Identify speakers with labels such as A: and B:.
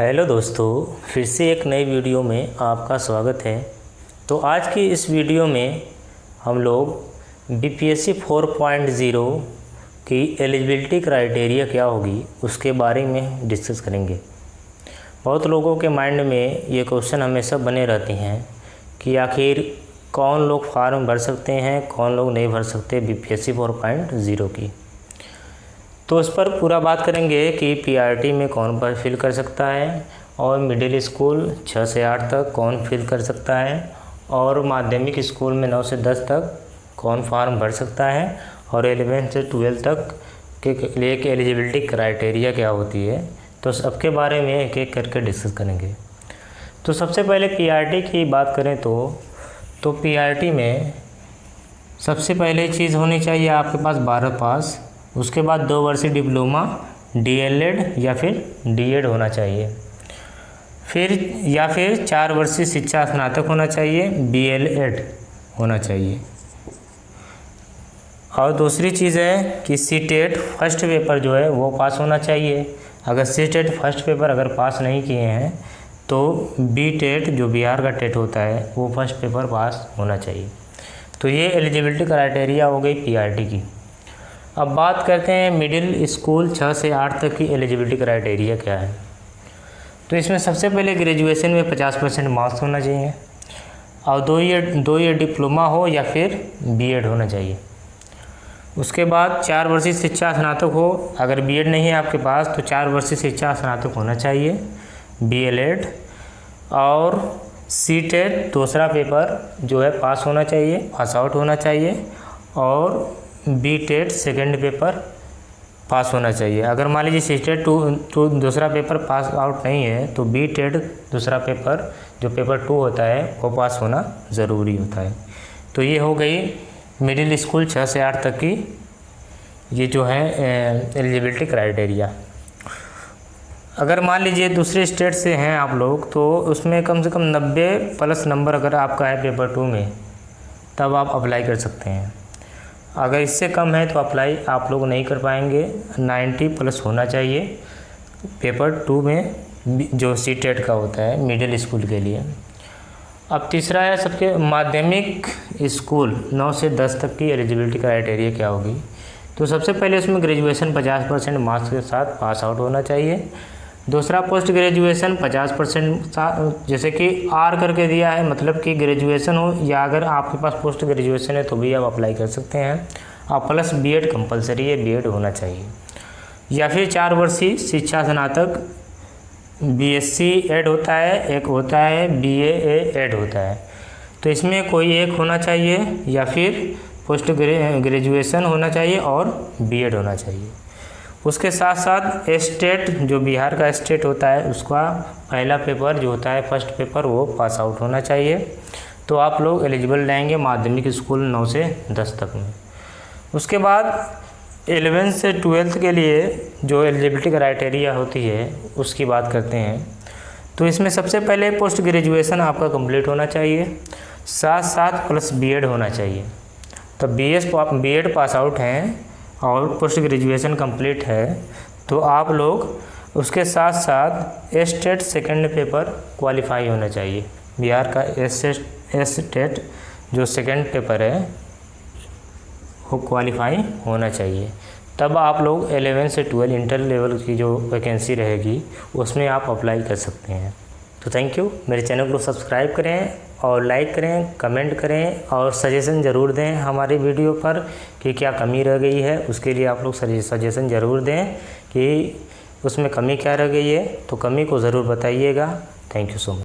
A: Hello दोस्तों, फिर से एक नई वीडियो में आपका स्वागत है। तो आज की इस वीडियो में हम लोग बीपीएससी 4.0 की एलिजिबिलिटी क्राइटेरिया क्या होगी उसके बारे में डिस्कस करेंगे। बहुत लोगों के माइंड में ये क्वेश्चन हमेशा बने रहते हैं कि आखिर कौन लोग फॉर्म भर सकते हैं, कौन लोग नहीं भर सकते बीपीएससी 4.0 की। तो उस पर पूरा बात करेंगे कि पीआरटी में कौन पर फिल कर सकता है और मिडिल स्कूल 6 से 8 तक कौन फिल कर सकता है और माध्यमिक स्कूल में 9 से 10 तक कौन फॉर्म भर सकता है और 11 से 12 तक के लिए के एलिजिबिलिटी क्राइटेरिया क्या होती है। तो सबके बारे में एक एक करके डिस्कस करेंगे। तो सबसे पहले पीआरटी की बात करें तो पीआरटी में सबसे पहले चीज़ होनी चाहिए आपके पास 12 पास, उसके बाद 2 वर्षीय डिप्लोमा, डीएलएड या फिर डीएड होना चाहिए, फिर 4 वर्षीय शिक्षा स्नातक होना चाहिए, बीएलएड होना चाहिए। और दूसरी चीज़ है कि सीटेट फर्स्ट पेपर जो है वो पास होना चाहिए। अगर सीटेट फर्स्ट पेपर अगर पास नहीं किए हैं तो बीटेट जो बिहार का टेट होता है वो फर्स्ट पेपर पास होना चाहिए। तो ये एलिजिबिलिटी क्राइटेरिया हो गई पीआरटी की। अब बात करते हैं मिडिल स्कूल 6 से 8 तक की एलिजिबिलिटी क्राइटेरिया क्या है। तो इसमें सबसे पहले ग्रेजुएशन में 50% मार्क्स होना चाहिए और 2 ईयर डिप्लोमा हो या फिर बीएड होना चाहिए। उसके बाद 4 वर्षीय शिक्षा स्नातक हो, अगर बीएड नहीं है आपके पास तो 4 वर्षीय शिक्षा स्नातक होना चाहिए, बीएलएड। और सीटेट दूसरा पेपर जो है पास होना चाहिए, पास आउट होना चाहिए। और बीटेट सेकेंड पेपर पास होना चाहिए। अगर मान लीजिए सीटेट टू दूसरा पेपर पास आउट नहीं है तो बीटेट दूसरा पेपर जो पेपर 2 होता है वो पास होना ज़रूरी होता है। तो ये हो गई मिडिल स्कूल 6 से 8 तक की ये जो है एलिजिबिलिटी क्राइटेरिया। अगर मान लीजिए दूसरे स्टेट से हैं आप लोग तो उसमें कम से कम 90+ नंबर अगर आपका है पेपर 2 में तब आप अप्लाई कर सकते हैं। अगर इससे कम है तो अप्लाई आप लोग नहीं कर पाएंगे। 90+ होना चाहिए पेपर 2 में जो सीटेट का होता है मिडिल स्कूल के लिए। अब तीसरा है सबके माध्यमिक स्कूल 9 से 10 तक की एलिजिबिलिटी क्राइटेरिया क्या होगी। तो सबसे पहले उसमें ग्रेजुएशन 50% मार्क्स के साथ पास आउट होना चाहिए। दूसरा पोस्ट ग्रेजुएशन 50% जैसे कि आर करके दिया है, मतलब कि ग्रेजुएशन हो या अगर आपके पास पोस्ट ग्रेजुएशन है तो भी आप अप्लाई कर सकते हैं। और प्लस बीएड कंपलसरी है, बीएड होना चाहिए। या फिर 4 वर्षीय शिक्षा स्नातक, बीएससी एड होता है, एक होता है बीए एड होता है। तो इसमें कोई एक होना चाहिए या फिर पोस्ट ग्रेजुएशन होना चाहिए और बीएड होना चाहिए। उसके साथ साथ स्टेट जो बिहार का स्टेट होता है उसका पहला पेपर जो होता है फर्स्ट पेपर वो पास आउट होना चाहिए। तो आप लोग एलिजिबल रहेंगे माध्यमिक स्कूल 9 से 10 तक में। उसके बाद 11 से 12 के लिए जो एलिजिबिलिटी क्राइटेरिया होती है उसकी बात करते हैं। तो इसमें सबसे पहले पोस्ट ग्रेजुएशन आपका कंप्लीट होना चाहिए, साथ प्लस बीएड होना चाहिए। तो बीएड पास आउट हैं और पोस्ट ग्रेजुएशन कंप्लीट है तो आप लोग उसके साथ साथ स्टेट सेकंड पेपर क्वालिफाई होना चाहिए। बिहार का स्टेट जो सेकंड पेपर है वो क्वालिफाई होना चाहिए। तब आप लोग 11 से 12 इंटर लेवल की जो वैकेंसी रहेगी उसमें आप अप्लाई कर सकते हैं। तो थैंक यू। मेरे चैनल को सब्सक्राइब करें और लाइक करें, कमेंट करें और सजेशन ज़रूर दें हमारे वीडियो पर कि क्या कमी रह गई है। उसके लिए आप लोग सजेशन ज़रूर दें कि उसमें कमी क्या रह गई है, तो कमी को ज़रूर बताइएगा। Thank you so much.